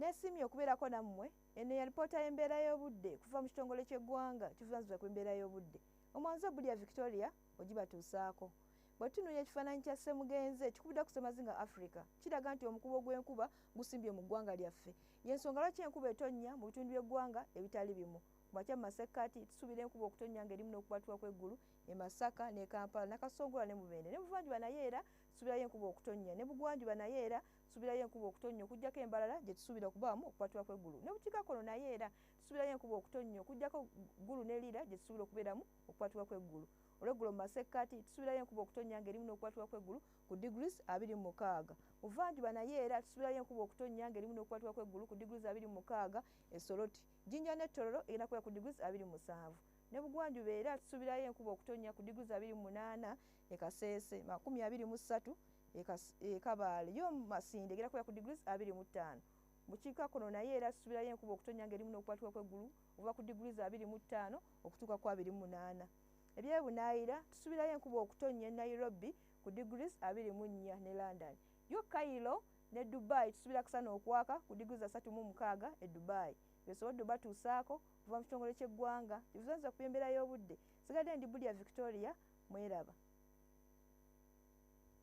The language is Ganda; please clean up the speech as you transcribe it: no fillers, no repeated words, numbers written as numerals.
Nesimye okubeerako nammwe eno ya lipoota y'embeera y'obudde kuva mu kitongole ky'eggwanga kivunaanyizibwa ku mbeera y'obudde. Omwanzo Bulya Victoria ogibatuusaako. Bwe tutunuulira ekifaananyi kya ssemugenzi kikubidde ku ssemazinga Africa kiraga nti omukubo gw'enkuba gusimbye mu ggwanga lyaffe. Y'ensonga lwaki enkuba etonnya mu bitundu by'eggwanga ebitali bimu. Kumakya mu masekkati tusuubira enkuba okutonnya ng'erimu n'okukwatibwa kw'eggulu e Masaka ne Kampala Nakasongola ne Mubende. Ne buvanjuba naye era tusuubirayo enkuba okutonnya. Ne bugwanjuba naye era tusuubirayo enkuba okutonnya okuggyako embalala gye tusuubira okubaamu okukwatibwa kw'eggulu. Ne bukiikakkono naye era tusuubirayo enkuba okutonnya okuggyako ggulu ne lira gye tusuubira okubeeramu okukwatibwa kw'eggulu. Olweggulo mu masekkati tusuubirayo enkuba okutonnya ng'erimu n'okukwatibwa kw'eggulu ku degrees 26. Buvanjuba naye era tusuubirayo enkuba okutonnya ng'erimu n'okukwatibwa kw'eggulu ku degrees 26 e Soroti. Jinja ne Tororo erina kubeera ku degrees 27. Ne bugwanjuba era tusuubirayo enkuba okutonnya ku degrees 28 e Kasese, 23 e Kabaale. Yo Masinde erina kubeera ku degrees 25. Bukiikakkono naye era tusuubirayo enkuba okutonnya ng'erimu n'okukwatibwa kw'eggulu okuva ku degrees 25 okutuuka ku 28. Ebyebunaayira tusuubirayo enkuba okutonnya e Nairobi ku degrees 24 ne London. Yo Cairo ne Dubai tusuubira kusana okwaka ku degrees 36 e Dubai. Besobodde obatuusaako kuva mu kitongole ky'eggwanga ebivunaanyizibwa ku by'embeera y'obudde. Sigadde ndi Bulya Victoria, mweraba.